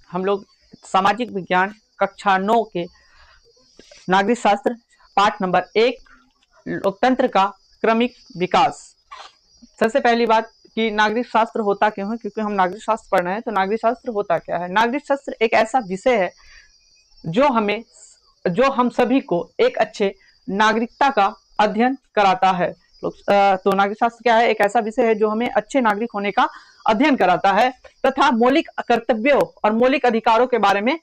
हम लोग सामाजिक विज्ञान कक्षा 9 के नागरिक शास्त्र पाठ नंबर 1 लोकतंत्र का क्रमिक विकास। सबसे पहली बात कि नागरिक शास्त्र होता क्यों है, क्योंकि हम नागरिक शास्त्र पढ़ रहे हैं। तो नागरिक शास्त्र होता क्या है? नागरिक शास्त्र एक ऐसा विषय है जो हम सभी को एक अच्छे नागरिकता का अध्ययन कराता है। तो नागरिक शास्त्र क्या है? एक ऐसा विषय है जो हमें अच्छे नागरिक होने का अध्ययन कराता है तथा मौलिक कर्तव्यों और मौलिक अधिकारों के बारे में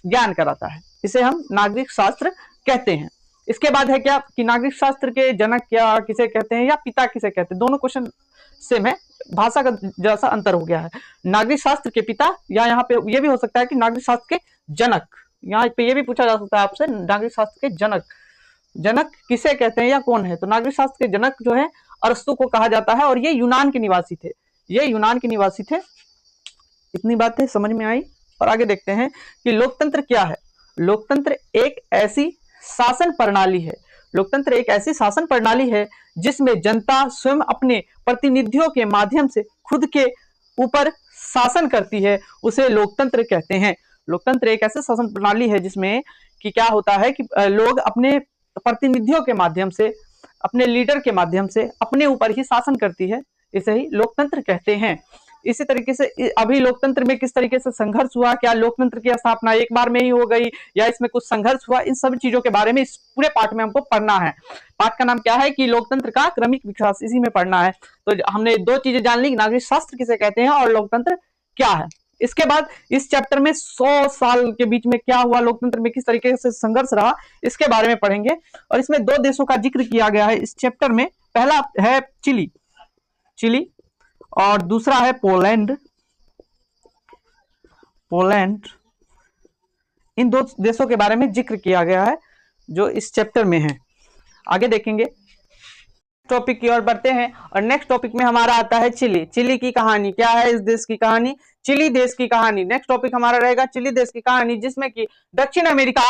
ज्ञान कराता है। इसे हम नागरिक शास्त्र कहते हैं। इसके बाद है क्या कि नागरिक शास्त्र के जनक क्या किसे कहते हैं या पिता किसे कहते हैं? दोनों क्वेश्चन सेम है, भाषा का जैसा अंतर हो गया है। नागरिक शास्त्र के पिता या यहाँ पे ये भी हो सकता है कि नागरिक शास्त्र के जनक। यहाँ पे ये भी पूछा जा सकता है आपसे, नागरिक शास्त्र के जनक किसे कहते हैं या कौन है? तो नागरिक शास्त्र के जनक जो है अरस्तु को कहा जाता है और ये यूनान के निवासी थे। इतनी बातें समझ में आई और आगे देखते हैं कि लोकतंत्र क्या है। लोकतंत्र एक ऐसी शासन प्रणाली है जिसमें जनता स्वयं अपने प्रतिनिधियों के माध्यम से खुद के ऊपर शासन करती है, उसे लोकतंत्र कहते हैं। लोकतंत्र एक ऐसी शासन प्रणाली है जिसमें कि क्या होता है कि लोग अपने प्रतिनिधियों के माध्यम से, अपने लीडर के माध्यम से अपने ऊपर ही शासन करती है, इसे ही लोकतंत्र कहते हैं। इसी तरीके से अभी लोकतंत्र में किस तरीके से संघर्ष हुआ, क्या लोकतंत्र की स्थापना एक बार में ही हो गई या इसमें कुछ संघर्ष हुआ, इन सब चीजों के बारे में इस पूरे पाठ में हमको पढ़ना है। पाठ का नाम क्या है कि लोकतंत्र का क्रमिक विकास, इसी में पढ़ना है। तो हमने दो चीजें जान ली, नागरिक शास्त्र किसे कहते हैं और लोकतंत्र क्या है। इसके बाद इस चैप्टर में 100 साल के बीच में क्या हुआ, लोकतंत्र में किस तरीके से संघर्ष रहा, इसके बारे में पढ़ेंगे। और इसमें दो देशों का जिक्र किया गया है इस चैप्टर में। पहला है चिली और दूसरा है पोलैंड। इन दो देशों के बारे में जिक्र किया गया है जो इस चैप्टर में है। आगे देखेंगे, टॉपिक की ओर बढ़ते हैं और नेक्स्ट टॉपिक में हमारा आता है चिली की कहानी। क्या है इस देश की कहानी? चिली देश की कहानी। नेक्स्ट टॉपिक हमारा रहेगा चिली देश की कहानी, जिसमें कि दक्षिण अमेरिका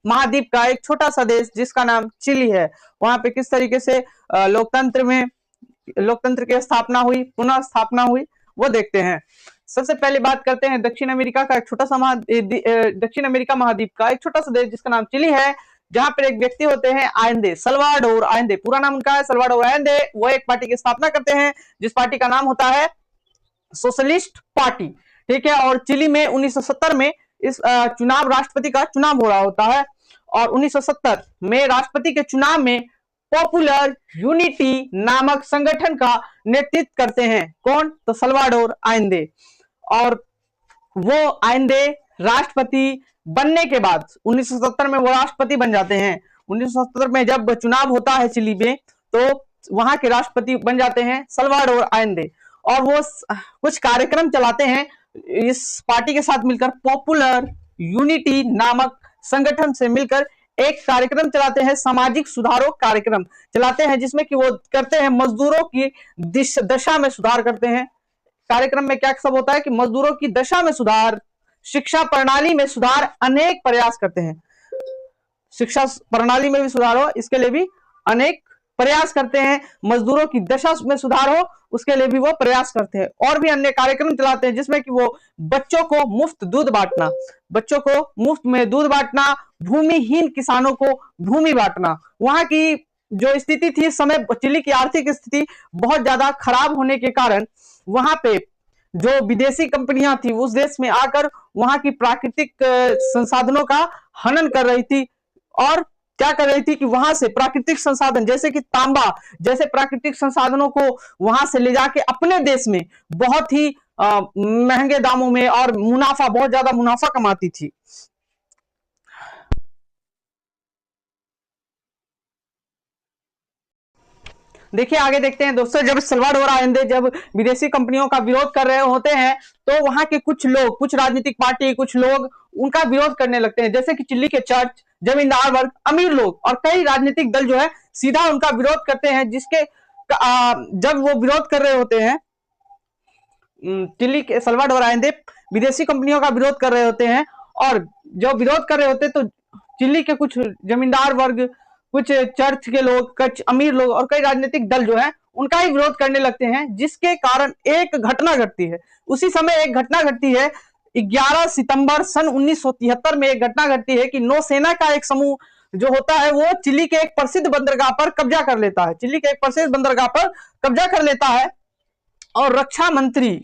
महाद्वीप का एक छोटा सा देश जिसका नाम चिली है, वहां पे किस तरीके से लोकतंत्र की स्थापना हुई, पुनः स्थापना हुई, वो देखते हैं। सबसे पहले बात करते हैं दक्षिण अमेरिका का एक छोटा सा दक्षिण अमेरिका महाद्वीप का एक छोटा सा देश जिसका नाम चिली है, जहां पर एक व्यक्ति होते हैं आयंदे, सल्वाडोर आयंदे। पूरा नाम उनका है सल्वाडोर आयंदे। वो एक पार्टी की स्थापना करते हैं जिस पार्टी का नाम होता है सोशलिस्ट पार्टी, ठीक है। और चिली में 1970 में इस राष्ट्रपति का चुनाव हो रहा होता है और 1970 में राष्ट्रपति के चुनाव में पॉपुलर यूनिटी नामक संगठन का नेतृत्व करते हैं। कौन? तो सल्वाडोर आयंदे। और वो आयंदे राष्ट्रपति बनने के बाद 1970 में वो राष्ट्रपति बन जाते हैं। 1970 में जब चुनाव होता है चिली में, तो वहां के राष्ट्रपति बन जाते हैं सल्वाडोर आयंदे। और वो कुछ कार्यक्रम चलाते हैं इस पार्टी के साथ मिलकर, पॉपुलर यूनिटी नामक संगठन से मिलकर एक कार्यक्रम चलाते हैं, सामाजिक सुधारों कार्यक्रम चलाते हैं, जिसमें कि वो करते हैं मजदूरों की दशा में सुधार करते हैं। कार्यक्रम में क्या सब होता है कि मजदूरों की दशा में सुधार, शिक्षा प्रणाली में सुधार, अनेक प्रयास करते हैं। शिक्षा प्रणाली में भी सुधार हो, इसके लिए भी अनेक प्रयास करते हैं। मजदूरों की दशा में सुधार हो, उसके लिए भी वो प्रयास करते हैं। और भी अन्य कार्यक्रम चलाते हैं जिसमें कि वो बच्चों को मुफ्त दूध बांटना, भूमिहीन किसानों को भूमि बांटना। वहां की जो स्थिति थी इस समय, चिली की आर्थिक स्थिति बहुत ज्यादा खराब होने के कारण वहां पे जो विदेशी कंपनियां थी उस देश में आकर वहां की प्राकृतिक संसाधनों का हनन कर रही थी। और क्या कर रही थी कि वहां से प्राकृतिक संसाधन जैसे कि तांबा जैसे प्राकृतिक संसाधनों को वहां से ले जाके अपने देश में बहुत ही महंगे दामों में और बहुत ज्यादा मुनाफा कमाती थी। देखिए आगे देखते हैं दोस्तों, जब सल्वाडोर आयंदे जब विदेशी कंपनियों का विरोध कर रहे होते हैं तो वहां के कुछ लोग, कुछ राजनीतिक पार्टी, कुछ लोग उनका विरोध करने लगते हैं, जैसे कि चिली के चर्च, जमींदार वर्ग, अमीर लोग और कई राजनीतिक दल जो है सीधा उनका विरोध करते हैं। जिसके जब वो विरोध कर रहे होते हैं, चिली के सल्वाडोर आयंदे विदेशी कंपनियों का विरोध कर रहे होते हैं और जो विरोध कर रहे होते हैं तो चिली के कुछ जमींदार वर्ग, कुछ चर्च के लोग, कुछ अमीर लोग और कई राजनीतिक दल जो है उनका ही विरोध करने लगते हैं, जिसके कारण एक घटना घटती है। उसी समय एक घटना घटती है 11 सितंबर सन 1973 में एक घटना घटती है कि नौसेना का एक समूह जो होता है वो चिली के एक प्रसिद्ध बंदरगाह पर कब्जा कर लेता है, चिली के एक प्रसिद्ध बंदरगाह पर कब्जा कर लेता है। और रक्षा मंत्री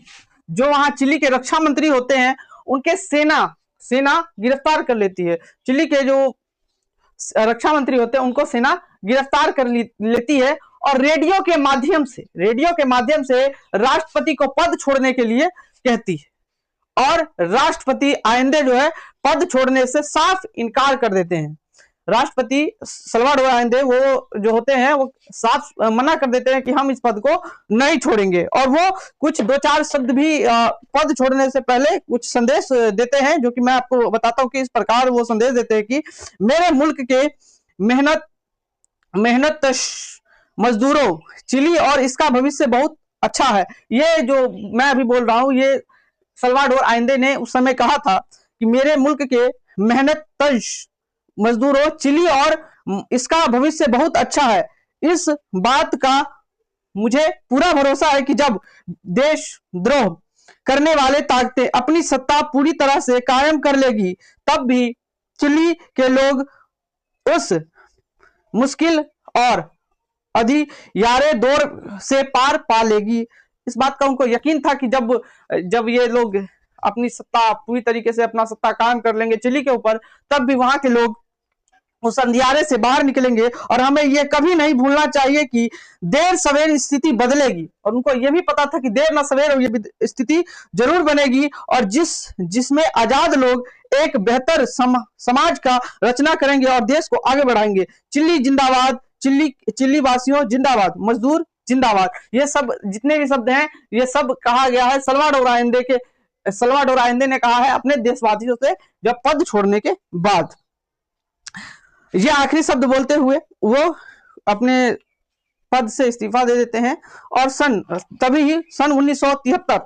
जो वहां चिली के रक्षा मंत्री होते हैं उनके सेना गिरफ्तार कर लेती है। चिली के जो रक्षा मंत्री होते हैं उनको सेना गिरफ्तार कर लेती है और रेडियो के माध्यम से राष्ट्रपति को पद छोड़ने के लिए कहती है। और राष्ट्रपति आयंदे जो है पद छोड़ने से साफ इनकार कर देते हैं। राष्ट्रपति सल्वाडोर आयंदे वो जो होते हैं वो साफ मना कर देते हैं कि हम इस पद को नहीं छोड़ेंगे। और वो कुछ 2-4 शब्द भी पद छोड़ने से पहले कुछ संदेश देते हैं, जो कि मैं आपको बताता हूं कि इस प्रकार वो संदेश देते हैं कि मेरे मुल्क के मेहनत मजदूरों, चिली और इसका भविष्य बहुत अच्छा है। ये जो मैं अभी बोल रहा हूं ये सल्वाडोर आयंदे ने उस समय कहा था कि मेरे मुल्क के मेहनत मजदूरों, चिली और इसका भविष्य बहुत अच्छा है। इस बात का मुझे पूरा भरोसा है कि जब देशद्रोह करने वाले ताकतें अपनी सत्ता पूरी तरह से कायम कर लेगी तब भी चिली के लोग उस मुश्किल और अधियारे दौर से पार पा लेगी। इस बात का उनको यकीन था कि जब ये लोग अपनी सत्ता पूरी तरीके से अपना सत्ता कायम कर लेंगे चिली के ऊपर, तब भी वहां के लोग उस अंधियारे से बाहर निकलेंगे। और हमें यह कभी नहीं भूलना चाहिए कि देर सवेर स्थिति बदलेगी। और उनको यह भी पता था कि देर न सवेर ये स्थिति जरूर बनेगी और जिसमें आजाद लोग एक बेहतर समाज का रचना करेंगे और देश को आगे बढ़ाएंगे। चिली जिंदाबाद, चिली वासियों जिंदाबाद, मजदूर जिंदाबाद। ये सब जितने भी शब्द हैं ये सब कहा गया है सल्वाडोर आयंदे ने कहा है अपने देशवासियों से जब पद छोड़ने के बाद। ये आखिरी शब्द बोलते हुए वो अपने पद से इस्तीफा दे देते हैं। और तभी ही सन 1973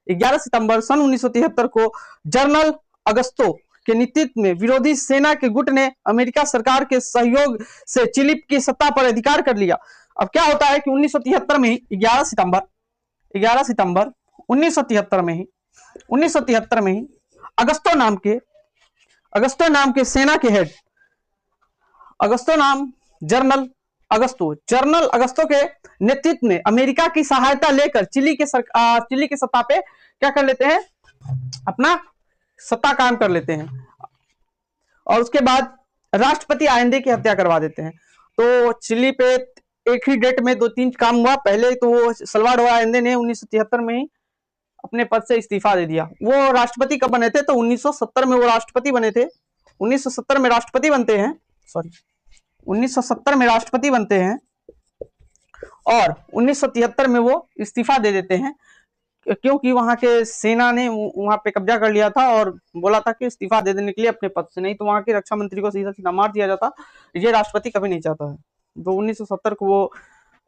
11 सितंबर सन 1973 को जनरल अगस्तो के नेतृत्व में विरोधी सेना के गुट ने अमेरिका सरकार के सहयोग से चिली की सत्ता पर अधिकार कर लिया। अब क्या होता है कि 1973 में ही 11 सितंबर 1973 में ही अगस्तो नाम के सेना के हेड जनरल अगस्तो के नेतृत्व में अमेरिका की सहायता लेकर चिली के सत्ता पे क्या कर लेते हैं, अपना सत्ता कायम कर लेते हैं। और उसके बाद राष्ट्रपति आयंदे की हत्या करवा देते हैं। तो चिली पे एक ही डेट में 2-3 काम हुआ। पहले तो सल्वाडोर आयंदे ने 1973 में ही अपने पद से इस्तीफा दे दिया। वो राष्ट्रपति कब बने थे, तो 1970 में वो राष्ट्रपति बने थे। 1970 में राष्ट्रपति बनते हैं 1970 में राष्ट्रपति बनते हैं और 1973 में वो इस्तीफा दे देते हैं, क्योंकि वहां के सेना ने वहां पे कब्जा कर लिया था और बोला था कि इस्तीफा दे देने के लिए अपने पद से, नहीं तो वहां के रक्षा मंत्री को सीधा सीधा मार दिया जाता। ये राष्ट्रपति कभी नहीं चाहता है। तो 1970 को वो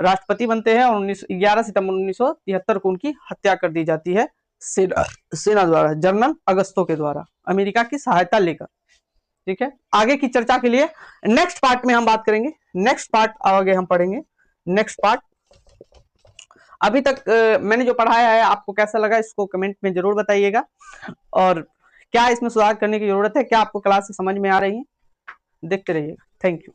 राष्ट्रपति बनते हैं और 11 सितंबर 1973 को उनकी हत्या कर दी जाती है सेना द्वारा, जनरल अगस्तो के द्वारा, अमेरिका की सहायता लेकर। ठीक है, आगे की चर्चा के लिए नेक्स्ट पार्ट में हम बात करेंगे। नेक्स्ट पार्ट आगे हम पढ़ेंगे। नेक्स्ट पार्ट अभी तक मैंने जो पढ़ाया है आपको कैसा लगा इसको कमेंट में जरूर बताइएगा। और क्या इसमें सुधार करने की जरूरत है, क्या आपको क्लास से समझ में आ रही है, देखते रहिएगा। Thank you.